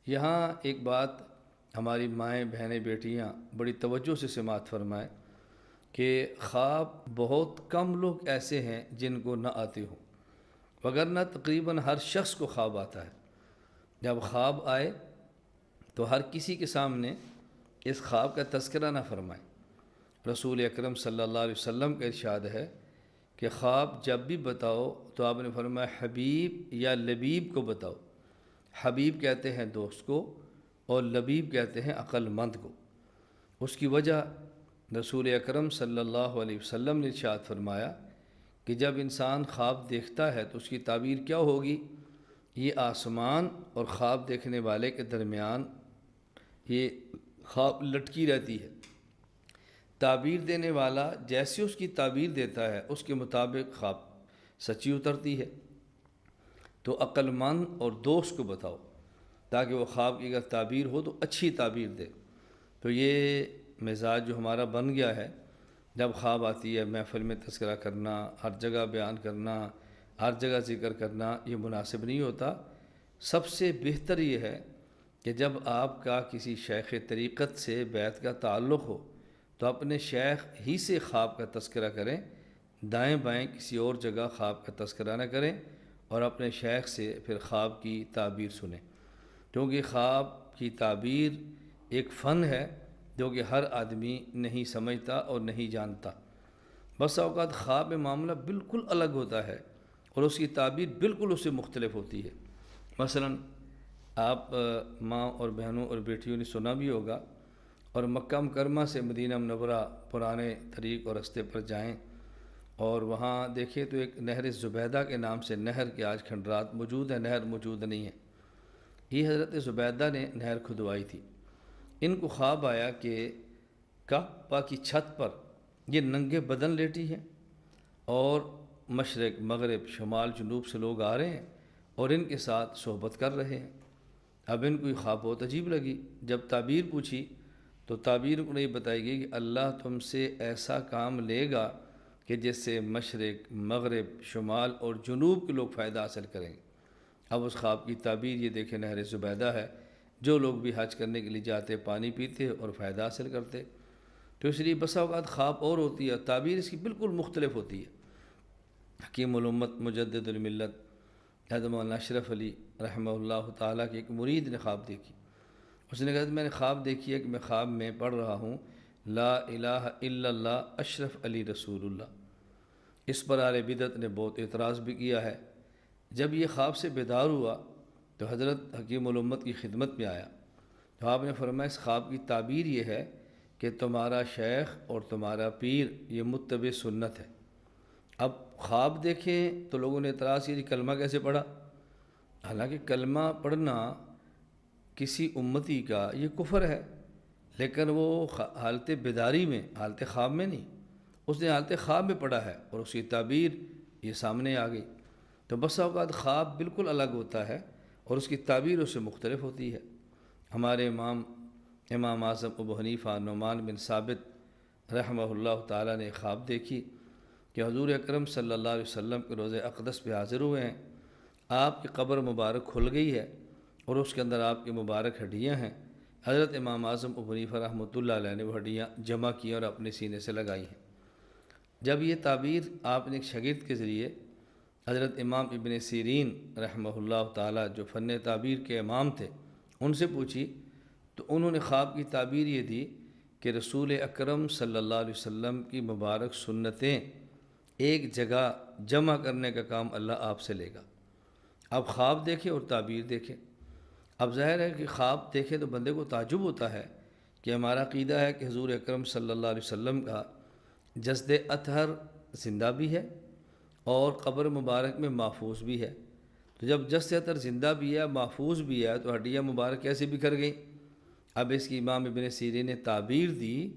یہاں ایک بات ہماری مائیں بہنیں بیٹیاں بڑی توجہ سے سماعت فرمائیں کہ خواب بہت کم لوگ ایسے ہیں جن کو نہ آتے ہوں، وگرنہ تقریباً ہر شخص کو خواب آتا ہے۔ جب خواب آئے تو ہر کسی کے سامنے اس خواب کا تذکرہ نہ فرمائیں۔ رسول اکرم صلی اللہ علیہ وسلم کا ارشاد ہے کہ خواب جب بھی بتاؤ تو آپ نے فرمایا حبیب یا لبیب کو بتاؤ۔ حبیب کہتے ہیں دوست کو اور لبیب کہتے ہیں عقل مند کو۔ اس کی وجہ رسول اکرم صلی اللہ علیہ وسلم نے ارشاد فرمایا کہ جب انسان خواب دیکھتا ہے تو اس کی تعبیر کیا ہوگی؟ یہ آسمان اور خواب دیکھنے والے کے درمیان یہ خواب لٹکی رہتی ہے۔ تعبیر دینے والا جیسے اس کی تعبیر دیتا ہے اس کے مطابق خواب سچی اترتی ہے۔ تو عقل مند اور دوست کو بتاؤ تاکہ وہ خواب کی اگر تعبیر ہو تو اچھی تعبیر دے۔ تو یہ مزاج جو ہمارا بن گیا ہے، جب خواب آتی ہے محفل میں تذکرہ کرنا، ہر جگہ بیان کرنا، ہر جگہ ذکر کرنا، یہ مناسب نہیں ہوتا۔ سب سے بہتر یہ ہے کہ جب آپ کا کسی شیخ طریقت سے بیعت کا تعلق ہو تو اپنے شیخ ہی سے خواب کا تذکرہ کریں، دائیں بائیں کسی اور جگہ خواب کا تذکرہ نہ کریں، اور اپنے شیخ سے پھر خواب کی تعبیر سنیں، کیونکہ خواب کی تعبیر ایک فن ہے جو کہ ہر آدمی نہیں سمجھتا اور نہیں جانتا۔ بس اوقات خواب میں معاملہ بالکل الگ ہوتا ہے اور اس کی تعبیر بالکل اس سے مختلف ہوتی ہے۔ مثلا آپ ماں اور بہنوں اور بیٹیوں نے سنا بھی ہوگا، اور مکہ مکرمہ سے مدینہ منورہ پرانے طریق اور رستے پر جائیں اور وہاں دیکھیں تو ایک نہر زبیدہ کے نام سے نہر کے آج کھنڈرات موجود ہے، نہر موجود نہیں ہے۔ یہ حضرت زبیدہ نے نہر کھدوائی تھی۔ ان کو خواب آیا کہ کعبہ کی چھت پر یہ ننگے بدن لیٹی ہیں اور مشرق مغرب شمال جنوب سے لوگ آ رہے ہیں اور ان کے ساتھ صحبت کر رہے ہیں۔ اب ان کو یہ خواب بہت عجیب لگی۔ جب تعبیر پوچھی تو تعبیر کو نہیں بتائی گئی کہ اللہ تم سے ایسا کام لے گا کہ جس سے مشرق مغرب شمال اور جنوب کے لوگ فائدہ حاصل کریں گے۔ اب اس خواب کی تعبیر یہ دیکھیں نہر زبیدہ ہے، جو لوگ بھی حج کرنے کے لیے جاتے پانی پیتے اور فائدہ حاصل کرتے۔ تو اس لیے بسا اوقات خواب اور ہوتی ہے، تعبیر اس کی بالکل مختلف ہوتی ہے۔ حکیم الامت مجدد الملت حضرت مولانا اشرف علی رحمہ اللہ تعالیٰ کے ایک مرید نے خواب دیکھی۔ اس نے کہا کہ میں نے خواب دیکھی ہے کہ میں خواب میں پڑھ رہا ہوں لا الہ الا اللہ اشرف علی رسول اللہ۔ اس پر اہل بدعت نے بہت اعتراض بھی کیا ہے۔ جب یہ خواب سے بیدار ہوا تو حضرت حکیم الامت کی خدمت میں آیا تو آپ نے فرمایا اس خواب کی تعبیر یہ ہے کہ تمہارا شیخ اور تمہارا پیر یہ متبع سنت ہے۔ اب خواب دیکھیں تو لوگوں نے اعتراض کیا کہ کلمہ کیسے پڑھا؟ حالانکہ کلمہ پڑھنا کسی امتی کا یہ کفر ہے، لیکن وہ حالت بیداری میں، حالت خواب میں نہیں، اس نے حالت خواب میں پڑھا ہے اور اس کی تعبیر یہ سامنے آ گئی۔ تو بسا اوقات خواب بالکل الگ ہوتا ہے اور اس کی تعبیر اس سے مختلف ہوتی ہے۔ ہمارے امام اعظم ابو حنیفہ نعمان بن ثابت رحمہ اللہ تعالیٰ نے خواب دیکھی کہ حضور اکرم صلی اللہ علیہ وسلم کے روضہ اقدس پہ حاضر ہوئے ہیں، آپ کی قبر مبارک کھل گئی ہے اور اس کے اندر آپ کی مبارک ہڈیاں ہیں۔ حضرت امام اعظم ابو حنیفہ رحمۃ اللہ علیہ نے وہ ہڈیاں جمع کی اور اپنے سینے سے لگائی ہیں۔ جب یہ تعبیر آپ نے ایک شاگرد کے ذریعے حضرت امام ابن سیرین رحمہ اللہ تعالیٰ جو فن تعبیر کے امام تھے ان سے پوچھی تو انہوں نے خواب کی تعبیر یہ دی کہ رسول اکرم صلی اللہ علیہ وسلم کی مبارک سنتیں ایک جگہ جمع کرنے کا کام اللہ آپ سے لے گا۔ اب خواب دیکھیں اور تعبیر دیکھیں۔ اب ظاہر ہے کہ خواب دیکھیں تو بندے کو تعجب ہوتا ہے کہ ہمارا عقیدہ ہے کہ حضور اکرم صلی اللہ علیہ وسلم کا جسد اطہر زندہ بھی ہے اور قبر مبارک میں محفوظ بھی ہے۔ تو جب جسد اطہر زندہ بھی ہے محفوظ بھی ہے تو ہڈیاں مبارک کیسے بکھر گئیں؟ اب اس کی امام ابن سیرین نے تعبیر دی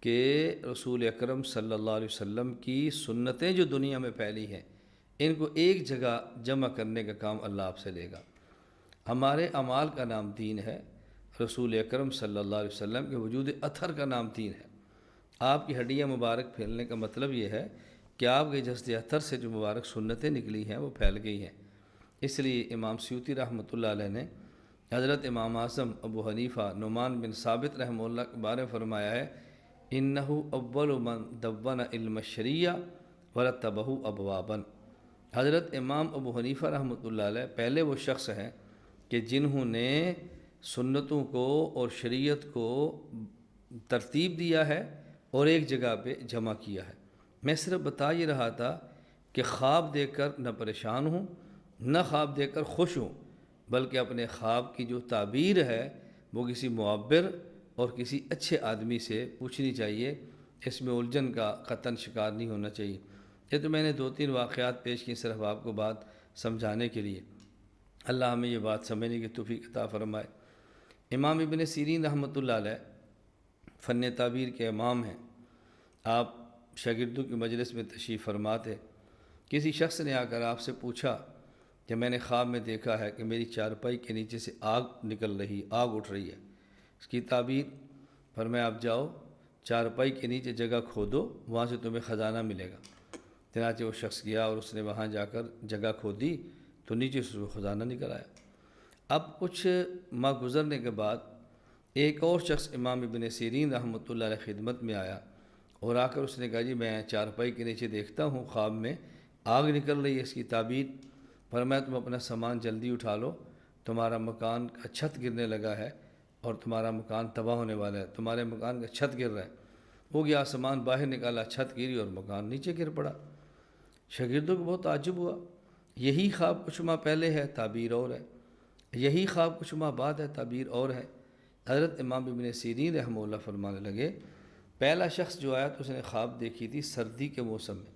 کہ رسول اکرم صلی اللہ علیہ وسلم کی سنتیں جو دنیا میں پھیلی ہیں ان کو ایک جگہ جمع کرنے کا کام اللہ آپ سے لے گا۔ ہمارے اعمال کا نام دین ہے، رسول اکرم صلی اللہ علیہ وسلم کے وجود اطہر کا نام دین ہے۔ آپ کی ہڈیاں مبارک پھیلنے کا مطلب یہ ہے کہ آپ کے جسد اطہر سے جو مبارک سنتیں نکلی ہیں وہ پھیل گئی ہیں۔ اس لیے امام سیوطی رحمۃ اللہ علیہ نے حضرت امام اعظم ابو حنیفہ نعمان بن ثابت رحمہ اللہ کے بارے میں فرمایا ہے، انہو اول من دون علم الشریعہ ورتبہ ابوابا۔ حضرت امام ابو حنیفہ رحمۃ اللہ علیہ پہلے وہ شخص ہیں کہ جنہوں نے سنتوں کو اور شریعت کو ترتیب دیا ہے اور ایک جگہ پہ جمع کیا ہے۔ میں صرف بتا یہ رہا تھا کہ خواب دیکھ کر نہ پریشان ہوں نہ خواب دیکھ کر خوش ہوں، بلکہ اپنے خواب کی جو تعبیر ہے وہ کسی معبر اور کسی اچھے آدمی سے پوچھنی چاہیے، اس میں الجھن کا قطعاً شکار نہیں ہونا چاہیے۔ یہ تو میں نے 2-3 واقعات پیش کی صرف آپ کو بات سمجھانے کے لیے۔ اللہ ہمیں یہ بات سمجھنے کی توفیق عطا فرمائے۔ امام ابن سیرین رحمۃ اللہ علیہ فن تعبیر کے امام ہیں۔ آپ شاگردوں کی مجلس میں تشریف فرما تھے۔ کسی شخص نے آ کر آپ سے پوچھا کہ میں نے خواب میں دیکھا ہے کہ میری چارپائی کے نیچے سے آگ نکل رہی، آگ اٹھ رہی ہے، اس کی تعبیر؟ فرمایا آپ جاؤ چارپائی کے نیچے جگہ کھودو، وہاں سے تمہیں خزانہ ملے گا۔ چنانچہ وہ شخص گیا اور اس نے وہاں جا کر جگہ کھودی تو نیچے سے وہ خزانہ نکل آیا۔ اب کچھ ماہ گزرنے کے بعد ایک اور شخص امام ابن سیرین رحمۃ اللہ علیہ خدمت میں آیا اور آ کر اس نے کہا جی میں چارپائی کے نیچے دیکھتا ہوں خواب میں آگ نکل رہی ہے، اس کی تعبیر؟ فرمایا تم اپنا سامان جلدی اٹھا لو، تمہارا مکان کا چھت گرنے لگا ہے اور تمہارا مکان تباہ ہونے والا ہے، تمہارے مکان کا چھت گر رہا ہے۔ ہو گیا سامان باہر نکالا، چھت گری اور مکان نیچے گر پڑا۔ شاگردوں کو بہت تعجب ہوا، یہی خواب کچھ ماہ پہلے ہے، تعبیر اور ہے، یہی خواب کچھ ماہ بعد ہے، تعبیر اور ہے۔ حضرت امام ابن سیرین رحمہ اللہ فرمانے لگے، پہلا شخص جو آیا تو اس نے خواب دیکھی تھی سردی کے موسم میں،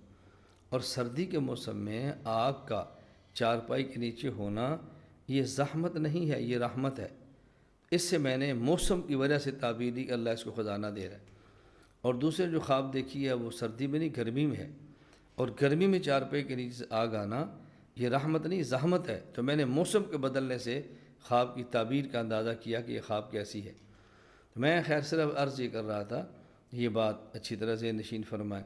اور سردی کے موسم میں آگ کا چارپائی کے نیچے ہونا یہ زحمت نہیں ہے، یہ رحمت ہے۔ اس سے میں نے موسم کی وجہ سے تعبیر دی کہ اللہ اس کو خزانہ دے رہا ہے۔ اور دوسرے جو خواب دیکھی ہے وہ سردی میں نہیں گرمی میں ہے، اور گرمی میں چارپائی کے نیچے سے آگ آنا یہ رحمت نہیں زحمت ہے۔ تو میں نے موسم کے بدلنے سے خواب کی تعبیر کا اندازہ کیا کہ یہ خواب کیسی ہے۔ تو میں خیر صرف عرض یہ کر رہا تھا، یہ بات اچھی طرح سے نشین فرمائیں۔